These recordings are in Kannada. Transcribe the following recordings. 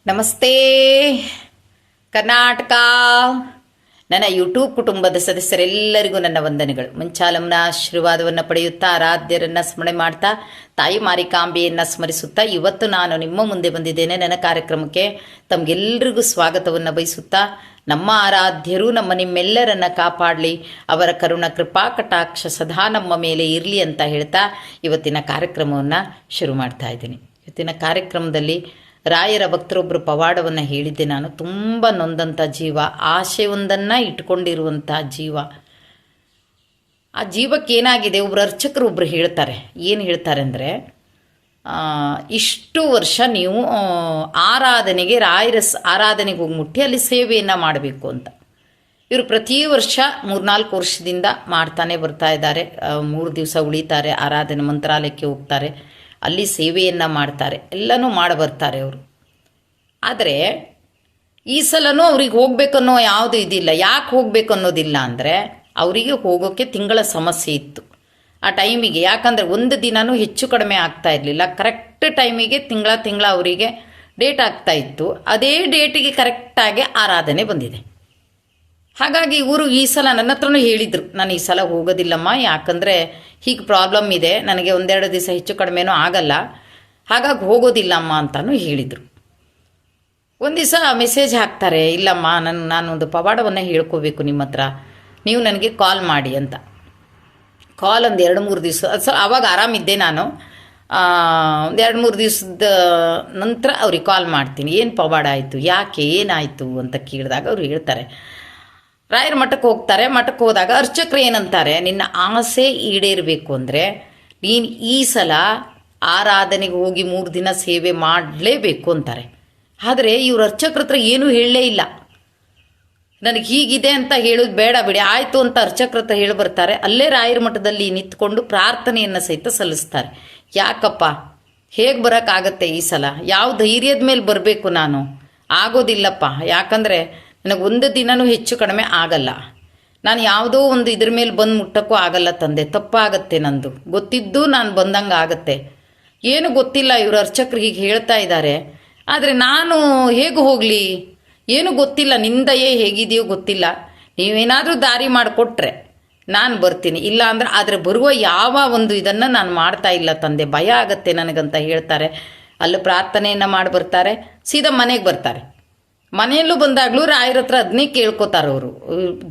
ನಮಸ್ತೆ ಕರ್ನಾಟಕ. ನನ್ನ ಯೂಟ್ಯೂಬ್ ಕುಟುಂಬದ ಸದಸ್ಯರೆಲ್ಲರಿಗೂ ನನ್ನ ವಂದನೆಗಳು. ಮುಂಚಾಲಂನ ಆಶೀರ್ವಾದವನ್ನು ಪಡೆಯುತ್ತಾ ಆರಾಧ್ಯರನ್ನು ಸ್ಮರಣೆ ಮಾಡ್ತಾ ತಾಯಿ ಮಾರಿಕಾಂಬೆಯನ್ನು ಸ್ಮರಿಸುತ್ತಾ ಇವತ್ತು ನಾನು ನಿಮ್ಮ ಮುಂದೆ ಬಂದಿದ್ದೇನೆ. ನನ್ನ ಕಾರ್ಯಕ್ರಮಕ್ಕೆ ತಮಗೆಲ್ಲರಿಗೂ ಸ್ವಾಗತವನ್ನು ಬಯಸುತ್ತಾ ನಮ್ಮ ಆರಾಧ್ಯರು ನಿಮ್ಮೆಲ್ಲರನ್ನ ಕಾಪಾಡಲಿ, ಅವರ ಕರುಣ ಕೃಪಾ ಕಟಾಕ್ಷ ಸದಾ ನಮ್ಮ ಮೇಲೆ ಇರಲಿ ಅಂತ ಹೇಳ್ತಾ ಇವತ್ತಿನ ಕಾರ್ಯಕ್ರಮವನ್ನು ಶುರು ಮಾಡ್ತಾ ಇದ್ದೀನಿ. ಇವತ್ತಿನ ಕಾರ್ಯಕ್ರಮದಲ್ಲಿ ರಾಯರ ಭಕ್ತರೊಬ್ಬರು ಪವಾಡವನ್ನು ಹೇಳಿದ್ದೆ. ನಾನು ತುಂಬ ನೊಂದಂಥ ಜೀವ, ಆಶೆಯೊಂದನ್ನು ಇಟ್ಕೊಂಡಿರುವಂಥ ಜೀವ. ಆ ಜೀವಕ್ಕೆ ಏನಾಗಿದೆ, ಒಬ್ಬರು ಅರ್ಚಕರು ಒಬ್ಬರು ಹೇಳ್ತಾರೆ. ಏನು ಹೇಳ್ತಾರೆ ಅಂದರೆ, ಇಷ್ಟು ವರ್ಷ ನೀವು ಆರಾಧನೆಗೆ ರಾಯರ ಆರಾಧನೆಗೆ ಹೋಗಿ ಮುಟ್ಟಿ ಅಲ್ಲಿ ಸೇವೆಯನ್ನು ಮಾಡಬೇಕು ಅಂತ. ಇವರು ಪ್ರತಿ ವರ್ಷ 3-4 ವರ್ಷದಿಂದ ಮಾಡ್ತಾನೆ ಬರ್ತಾ ಇದ್ದಾರೆ. 3 ದಿವಸ ಉಳಿತಾರೆ, ಆರಾಧನೆ ಮಂತ್ರಾಲಯಕ್ಕೆ ಹೋಗ್ತಾರೆ, ಅಲ್ಲಿ ಸೇವೆಯನ್ನು ಮಾಡ್ತಾರೆ, ಎಲ್ಲನೂ ಮಾಡಿ ಬರ್ತಾರೆ ಅವರು. ಆದರೆ ಈ ಸಲನೂ ಅವ್ರಿಗೆ ಹೋಗ್ಬೇಕನ್ನೋ ಯಾವುದು ಇದಿಲ್ಲ. ಯಾಕೆ ಹೋಗ್ಬೇಕು ಅನ್ನೋದಿಲ್ಲ ಅಂದರೆ, ಅವರಿಗೆ ಹೋಗೋಕ್ಕೆ ತಿಂಗಳ ಸಮಸ್ಯೆ ಇತ್ತು ಆ ಟೈಮಿಗೆ. ಯಾಕಂದರೆ ಒಂದು ದಿನವೂ ಹೆಚ್ಚು ಕಡಿಮೆ ಆಗ್ತಾ ಇರಲಿಲ್ಲ. ಕರೆಕ್ಟ್ ಟೈಮಿಗೆ ತಿಂಗಳ ಅವರಿಗೆ ಡೇಟ್ ಆಗ್ತಾ ಇತ್ತು. ಅದೇ ಡೇಟಿಗೆ ಕರೆಕ್ಟಾಗಿ ಆರಾಧನೆ ಬಂದಿದೆ. ಹಾಗಾಗಿ ಇವರು ಈ ಸಲ ನನ್ನ ಹತ್ರನೂ ಹೇಳಿದರು, ನಾನು ಈ ಸಲ ಹೋಗೋದಿಲ್ಲಮ್ಮ, ಯಾಕಂದರೆ ಹೀಗೆ ಪ್ರಾಬ್ಲಮ್ ಇದೆ, ನನಗೆ 1-2 ದಿವಸ ಹೆಚ್ಚು ಕಡಿಮೆನೂ ಆಗಲ್ಲ, ಹಾಗಾಗಿ ಹೋಗೋದಿಲ್ಲಮ್ಮ ಅಂತಲೂ ಹೇಳಿದರು. ಒಂದು ದಿವಸ ಮೆಸೇಜ್ ಹಾಕ್ತಾರೆ, ಇಲ್ಲಮ್ಮ ನಾನೊಂದು ಪವಾಡವನ್ನು ಹೇಳ್ಕೋಬೇಕು ನಿಮ್ಮ ಹತ್ರ, ನೀವು ನನಗೆ ಕಾಲ್ ಮಾಡಿ ಅಂತ. ಕಾಲ್ ಒಂದು 2-3 ದಿವಸ ಆವಾಗ ಆರಾಮಿದ್ದೆ ನಾನು. 1-2-3 ದಿವಸದ ನಂತರ ಅವ್ರಿಗೆ ಕಾಲ್ ಮಾಡ್ತೀನಿ. ಏನು ಪವಾಡ ಆಯಿತು, ಯಾಕೆ, ಏನಾಯಿತು ಅಂತ ಕೇಳಿದಾಗ ಅವ್ರು ಹೇಳ್ತಾರೆ, ರಾಯರ ಮಠಕ್ಕೆ ಹೋಗ್ತಾರೆ. ಮಠಕ್ಕೆ ಹೋದಾಗ ಅರ್ಚಕರು ಏನಂತಾರೆ, ನಿನ್ನ ಆಸೆ ಈಡೇರಬೇಕು ಅಂದರೆ ನೀನು ಈ ಸಲ ಆರಾಧನೆಗೆ ಹೋಗಿ 3 ದಿನ ಸೇವೆ ಮಾಡಲೇಬೇಕು ಅಂತಾರೆ. ಆದರೆ ಇವ್ರ ಅರ್ಚಕ್ರ ಹತ್ರ ಏನೂ ಹೇಳಲೇ ಇಲ್ಲ. ನನಗೆ ಹೀಗಿದೆ ಅಂತ ಹೇಳೋದು ಬೇಡ ಬಿಡಿ, ಆಯಿತು ಅಂತ ಅರ್ಚಕ್ರ ಹತ್ರ ಹೇಳಿ ಬರ್ತಾರೆ. ಅಲ್ಲೇ ರಾಯರ ಮಠದಲ್ಲಿ ನಿಂತ್ಕೊಂಡು ಪ್ರಾರ್ಥನೆಯನ್ನು ಸಹಿತ ಸಲ್ಲಿಸ್ತಾರೆ. ಯಾಕಪ್ಪ, ಹೇಗೆ ಬರೋಕ್ಕಾಗತ್ತೆ ಈ ಸಲ, ಯಾವ ಧೈರ್ಯದ ಮೇಲೆ ಬರಬೇಕು, ನಾನು ಆಗೋದಿಲ್ಲಪ್ಪ, ಯಾಕಂದರೆ ನನಗೆ 1 ದಿನವೂ ಹೆಚ್ಚು ಕಡಿಮೆ ಆಗಲ್ಲ, ನಾನು ಯಾವುದೋ ಒಂದು ಇದ್ರ ಮೇಲೆ ಬಂದು ಮುಟ್ಟಕ್ಕೂ ಆಗಲ್ಲ ತಂದೆ, ತಪ್ಪಾಗತ್ತೆ, ನಂದು ಗೊತ್ತಿದ್ದು ನಾನು ಬಂದಂಗೆ ಆಗತ್ತೆ. ಏನು ಗೊತ್ತಿಲ್ಲ, ಇವರು ಅರ್ಚಕರು ಹೀಗೆ ಹೇಳ್ತಾ ಇದ್ದಾರೆ, ಆದರೆ ನಾನು ಹೇಗೆ ಹೋಗಲಿ, ಏನು ಗೊತ್ತಿಲ್ಲ, ನಿಂದಯೇ ಹೇಗಿದೆಯೋ ಗೊತ್ತಿಲ್ಲ, ನೀವೇನಾದರೂ ದಾರಿ ಮಾಡಿಕೊಟ್ರೆ ನಾನು ಬರ್ತೀನಿ, ಇಲ್ಲ ಅಂದರೆ ಆದರೆ ಬರುವ ಯಾವ ಒಂದು ಇದನ್ನು ನಾನು ಮಾಡ್ತಾ ಇಲ್ಲ ತಂದೆ, ಭಯ ಆಗತ್ತೆ ನನಗಂತ ಹೇಳ್ತಾರೆ. ಅಲ್ಲಿ ಪ್ರಾರ್ಥನೆಯನ್ನು ಮಾಡಿ ಬರ್ತಾರೆ, ಸೀದಾ ಮನೆಗೆ ಬರ್ತಾರೆ. ಮನೆಯಲ್ಲೂ ಬಂದಾಗಲೂ ರಾಯರ ಹತ್ರ ಅದನ್ನೇ ಕೇಳ್ಕೊತಾರೆ ಅವರು.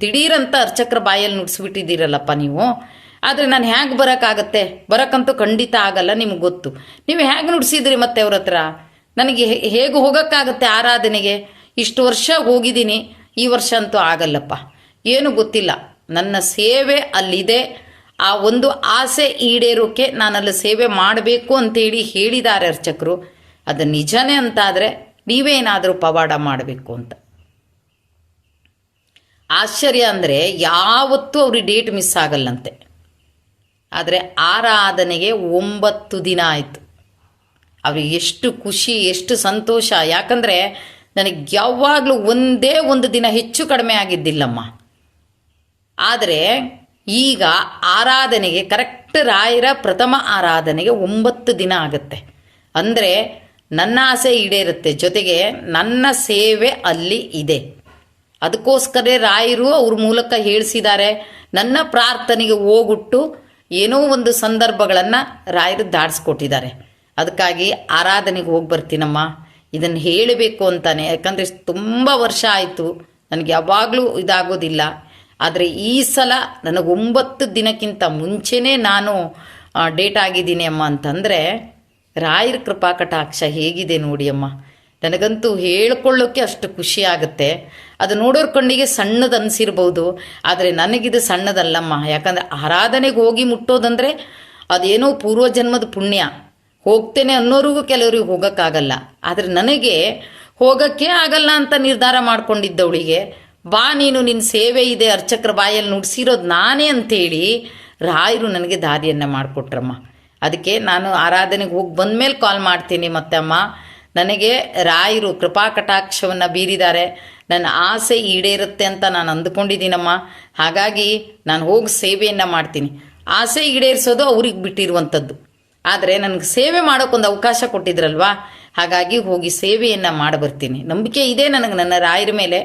ದಿಢೀರಂತ ಅರ್ಚಕ್ರ ಬಾಯಲ್ಲಿ ನುಡಿಸ್ಬಿಟ್ಟಿದ್ದೀರಲ್ಲಪ್ಪ ನೀವು, ಆದರೆ ನಾನು ಹೇಗೆ ಬರೋಕ್ಕಾಗತ್ತೆ, ಬರೋಕ್ಕಂತೂ ಖಂಡಿತ ಆಗಲ್ಲ, ನಿಮ್ಗೆ ಗೊತ್ತು, ನೀವು ಹೇಗೆ ನುಡಿಸಿದ್ರಿ ಮತ್ತೆ ಅವ್ರ ಹತ್ರ, ನನಗೆ ಹೇಗೆ ಹೋಗೋಕ್ಕಾಗತ್ತೆ ಆರಾಧನೆಗೆ, ಇಷ್ಟು ವರ್ಷ ಹೋಗಿದ್ದೀನಿ, ಈ ವರ್ಷ ಅಂತೂ ಆಗಲ್ಲಪ್ಪ, ಏನು ಗೊತ್ತಿಲ್ಲ, ನನ್ನ ಸೇವೆ ಅಲ್ಲಿದೆ, ಆ ಒಂದು ಆಸೆ ಈಡೇರೋಕ್ಕೆ ನಾನಲ್ಲಿ ಸೇವೆ ಮಾಡಬೇಕು ಅಂತೇಳಿ ಹೇಳಿದ್ದಾರೆ ಅರ್ಚಕರು. ಅದು ನಿಜನೇ ಅಂತಾದರೆ ನೀವೇನಾದರೂ ಪವಾಡ ಮಾಡಬೇಕು ಅಂತ. ಆಶ್ಚರ್ಯ ಅಂದರೆ ಯಾವತ್ತೂ ಅವ್ರಿಗೆ ಡೇಟ್ ಮಿಸ್ ಆಗಲ್ಲಂತೆ. ಆದರೆ ಆರಾಧನೆಗೆ 9 ದಿನ ಆಯಿತು. ಅವ್ರಿಗೆ ಎಷ್ಟು ಖುಷಿ, ಎಷ್ಟು ಸಂತೋಷ. ಯಾಕಂದರೆ ನನಗೆ ಯಾವಾಗಲೂ ಒಂದೇ ಒಂದು ದಿನ ಹೆಚ್ಚು ಕಡಿಮೆ ಆಗಿದ್ದಿಲ್ಲಮ್ಮ. ಆದರೆ ಈಗ ಆರಾಧನೆಗೆ ಕರೆಕ್ಟ್ ರಾಯರ ಪ್ರಥಮ ಆರಾಧನೆಗೆ 9 ದಿನ ಆಗುತ್ತೆ. ಅಂದರೆ ನನ್ನ ಆಸೆ ಈಡೇರುತ್ತೆ, ಜೊತೆಗೆ ನನ್ನ ಸೇವೆ ಅಲ್ಲಿ ಇದೆ. ಅದಕ್ಕೋಸ್ಕರ ರಾಯರು ಅವ್ರ ಮೂಲಕ ಹೇಳಿಸಿದ್ದಾರೆ, ನನ್ನ ಪ್ರಾರ್ಥನೆಗೆ ಹೋಗುಟ್ಟು ಏನೋ ಒಂದು ಸಂದರ್ಭಗಳನ್ನು ರಾಯರು ದಾಟಿಸ್ಕೊಟ್ಟಿದ್ದಾರೆ. ಅದಕ್ಕಾಗಿ ಆರಾಧನೆಗೆ ಹೋಗಿ ಬರ್ತೀನಮ್ಮ, ಇದನ್ನು ಹೇಳಬೇಕು ಅಂತಾನೆ. ಯಾಕಂದರೆ ತುಂಬ ವರ್ಷ ಆಯಿತು, ನನಗೆ ಯಾವಾಗಲೂ ಇದಾಗೋದಿಲ್ಲ. ಆದರೆ ಈ ಸಲ ನನಗೆ 9 ದಿನಕ್ಕಿಂತ ಮುಂಚೆನೇ ನಾನು ಡೇಟ್ ಆಗಿದ್ದೀನಿ ಅಮ್ಮ ಅಂತಂದರೆ ರಾಯರ ಕೃಪಾ ಕಟಾಕ್ಷ ಹೇಗಿದೆ ನೋಡಿ ಅಮ್ಮ. ನನಗಂತೂ ಹೇಳ್ಕೊಳ್ಳೋಕ್ಕೆ ಅಷ್ಟು ಖುಷಿ ಆಗುತ್ತೆ. ಅದು ನೋಡೋರ ಕಣ್ಣಿಗೆ ಸಣ್ಣದು ಅನಿಸಿರ್ಬೋದು, ಆದರೆ ನನಗಿದು ಸಣ್ಣದಲ್ಲಮ್ಮ. ಯಾಕಂದರೆ ಆರಾಧನೆಗೆ ಹೋಗಿ ಮುಟ್ಟೋದಂದರೆ ಅದೇನೋ ಪೂರ್ವಜನ್ಮದ ಪುಣ್ಯ. ಹೋಗ್ತೇನೆ ಅನ್ನೋರಿಗೂ ಕೆಲವರಿಗೆ ಹೋಗೋಕ್ಕಾಗಲ್ಲ, ಆದರೆ ನನಗೆ ಹೋಗೋಕ್ಕೆ ಆಗಲ್ಲ ಅಂತ ನಿರ್ಧಾರ ಮಾಡ್ಕೊಂಡಿದ್ದವಳಿಗೆ, ಬಾ ನೀನು, ನಿನ್ನ ಸೇವೆ ಇದೆ, ಅರ್ಚಕ್ರ ಬಾಯಲ್ಲಿ ನುಡಿಸಿರೋದು ನಾನೇ ಅಂತೇಳಿ ರಾಯರು ನನಗೆ ದಾರಿಯನ್ನು ಮಾಡಿಕೊಟ್ರಮ್ಮ. ಅದಕ್ಕೆ ನಾನು ಆರಾಧನೆಗೆ ಹೋಗಿ ಬಂದಮೇಲೆ ಕಾಲ್ ಮಾಡ್ತೀನಿ. ಮತ್ತೆ ಅಮ್ಮ, ನನಗೆ ರಾಯರು ಕೃಪಾ ಕಟಾಕ್ಷವನ್ನು ಬೀರಿದ್ದಾರೆ, ನನ್ನ ಆಸೆ ಈಡೇರುತ್ತೆ ಅಂತ ನಾನು ಅಂದುಕೊಂಡಿದ್ದೀನಮ್ಮ. ಹಾಗಾಗಿ ನಾನು ಹೋಗಿ ಸೇವೆಯನ್ನು ಮಾಡ್ತೀನಿ. ಆಸೆ ಈಡೇರಿಸೋದು ಅವ್ರಿಗೆ ಬಿಟ್ಟಿರುವಂಥದ್ದು, ಆದರೆ ನನಗೆ ಸೇವೆ ಮಾಡೋಕ್ಕೊಂದು ಅವಕಾಶ ಕೊಟ್ಟಿದ್ರಲ್ವಾ, ಹಾಗಾಗಿ ಹೋಗಿ ಸೇವೆಯನ್ನು ಮಾಡಿ ಬರ್ತೀನಿ. ನಂಬಿಕೆ ಇದೆ ನನಗೆ ನನ್ನ ರಾಯರ ಮೇಲೆ.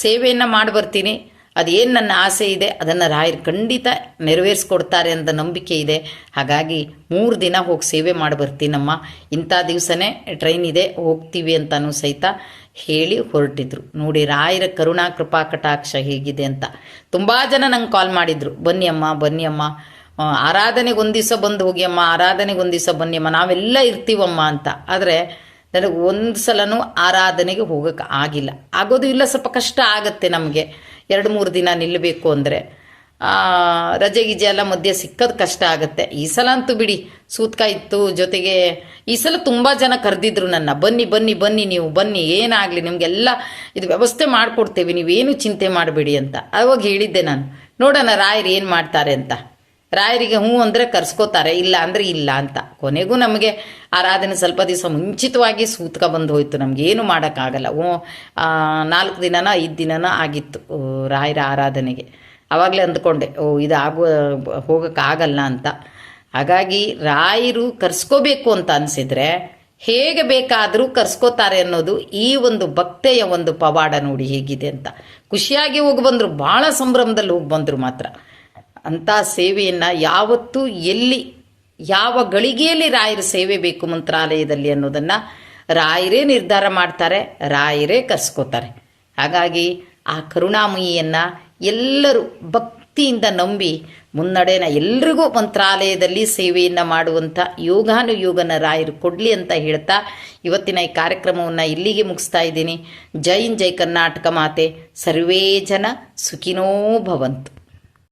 ಸೇವೆಯನ್ನು ಮಾಡಿ ಬರ್ತೀನಿ. ಅದೇನು ನನ್ನ ಆಸೆ ಇದೆ ಅದನ್ನು ರಾಯರು ಖಂಡಿತ ನೆರವೇರಿಸ್ಕೊಡ್ತಾರೆ ಅಂತ ನಂಬಿಕೆ ಇದೆ. ಹಾಗಾಗಿ 3 ದಿನ ಹೋಗಿ ಸೇವೆ ಮಾಡಿ ಬರ್ತೀನಮ್ಮ, ಇಂಥ ದಿವಸನೇ ಟ್ರೈನ್ ಇದೆ ಹೋಗ್ತೀವಿ ಅಂತಲೂ ಸಹಿತ ಹೇಳಿ ಹೊರಟಿದ್ರು. ನೋಡಿ ರಾಯರ ಕರುಣಾ ಕೃಪಾ ಕಟಾಕ್ಷ ಹೇಗಿದೆ ಅಂತ. ತುಂಬ ಜನ ನಂಗೆ ಕಾಲ್ ಮಾಡಿದರು, ಬನ್ನಿ ಅಮ್ಮ ಆರಾಧನೆಗೆ ಒಂದು ದಿವಸ ಬಂದು ಹೋಗಿ ಅಮ್ಮ, ಆರಾಧನೆಗೆ ಒಂದು ದಿವಸ ಬನ್ನಿ ಅಮ್ಮ, ನಾವೆಲ್ಲ ಇರ್ತೀವಮ್ಮ ಅಂತ. ಆದರೆ ನನಗೆ ಒಂದು ಸಲನೂ ಆರಾಧನೆಗೆ ಹೋಗೋಕ್ಕೆ ಆಗಿಲ್ಲ. ಆಗೋದು ಇಲ್ಲ, ಸ್ವಲ್ಪ ಕಷ್ಟ ಆಗುತ್ತೆ ನಮಗೆ. 2-3 ದಿನ ನಿಲ್ಲಬೇಕು ಅಂದರೆ ರಜೆ ಗಿಜೆ ಎಲ್ಲ ಮಧ್ಯೆ ಸಿಕ್ಕೋದು ಕಷ್ಟ ಆಗುತ್ತೆ. ಈ ಸಲ ಅಂತೂ ಬಿಡಿ, ಸೂತ್ಕ ಇತ್ತು. ಜೊತೆಗೆ ಈ ಸಲ ತುಂಬ ಜನ ಕರೆದಿದ್ರು ನನ್ನ, ಬನ್ನಿ ನೀವು ಬನ್ನಿ, ಏನಾಗಲಿ ನಿಮಗೆಲ್ಲ ಇದು ವ್ಯವಸ್ಥೆ ಮಾಡಿಕೊಡ್ತೇವೆ, ನೀವೇನು ಚಿಂತೆ ಮಾಡಬೇಡಿ ಅಂತ. ಅವಾಗ ಹೇಳಿದ್ದೆ ನಾನು, ನೋಡೋಣ ರಾಯರು ಏನು ಮಾಡ್ತಾರೆ ಅಂತ. ರಾಯರಿಗೆ ಹ್ಞೂ ಅಂದರೆ ಕರ್ಸ್ಕೋತಾರೆ, ಇಲ್ಲ ಅಂದರೆ ಇಲ್ಲ ಅಂತ. ಕೊನೆಗೂ ನಮಗೆ ಆರಾಧನೆ ಸ್ವಲ್ಪ ದಿವಸ ಮುಂಚಿತವಾಗಿ ಸೂತ್ಕ ಬಂದು ಹೋಯ್ತು. ನಮಗೇನು ಮಾಡೋಕ್ಕಾಗಲ್ಲ. 4 ದಿನನೋ 5 ದಿನನೋ ಆಗಿತ್ತು ರಾಯರ ಆರಾಧನೆಗೆ. ಆವಾಗಲೇ ಅಂದ್ಕೊಂಡೆ, ಇದು ಹೋಗೋಕ್ಕಾಗಲ್ಲ ಅಂತ. ಹಾಗಾಗಿ ರಾಯರು ಕರ್ಸ್ಕೋಬೇಕು ಅಂತ ಅನಿಸಿದರೆ ಹೇಗೆ ಬೇಕಾದರೂ ಕರ್ಸ್ಕೋತಾರೆ ಅನ್ನೋದು ಈ ಒಂದು ಭಕ್ತೆಯ ಒಂದು ಪವಾಡ ನೋಡಿ ಹೇಗಿದೆ ಅಂತ. ಖುಷಿಯಾಗಿ ಹೋಗಿ ಬಂದರು, ಭಾಳ ಸಂಭ್ರಮದಲ್ಲಿ ಹೋಗಿ ಬಂದರು ಮಾತ್ರ. ಅಂಥ ಸೇವೆಯನ್ನು ಯಾವತ್ತೂ ಎಲ್ಲಿ ಯಾವ ಗಳಿಗೆಯಲ್ಲಿ ರಾಯರ ಸೇವೆ ಬೇಕು ಮಂತ್ರಾಲಯದಲ್ಲಿ ಅನ್ನೋದನ್ನು ರಾಯರೇ ನಿರ್ಧಾರ ಮಾಡ್ತಾರೆ, ರಾಯರೇ ಕರ್ಸ್ಕೋತಾರೆ. ಹಾಗಾಗಿ ಆ ಕರುಣಾಮಯಿಯನ್ನು ಎಲ್ಲರೂ ಭಕ್ತಿಯಿಂದ ನಂಬಿ ಮುನ್ನಡೆನ ಎಲ್ರಿಗೂ ಮಂತ್ರಾಲಯದಲ್ಲಿ ಸೇವೆಯನ್ನು ಮಾಡುವಂಥ ಯೋಗಾನುಯೋಗನ ರಾಯರು ಕೊಡಲಿ ಅಂತ ಹೇಳ್ತಾ ಇವತ್ತಿನ ಈ ಕಾರ್ಯಕ್ರಮವನ್ನು ಇಲ್ಲಿಗೆ ಮುಗಿಸ್ತಾ ಇದ್ದೀನಿ. ಜೈ ಕರ್ನಾಟಕ ಮಾತೆ. ಸರ್ವೇ ಜನ ಸುಖಿನೋ ಭವಂತು.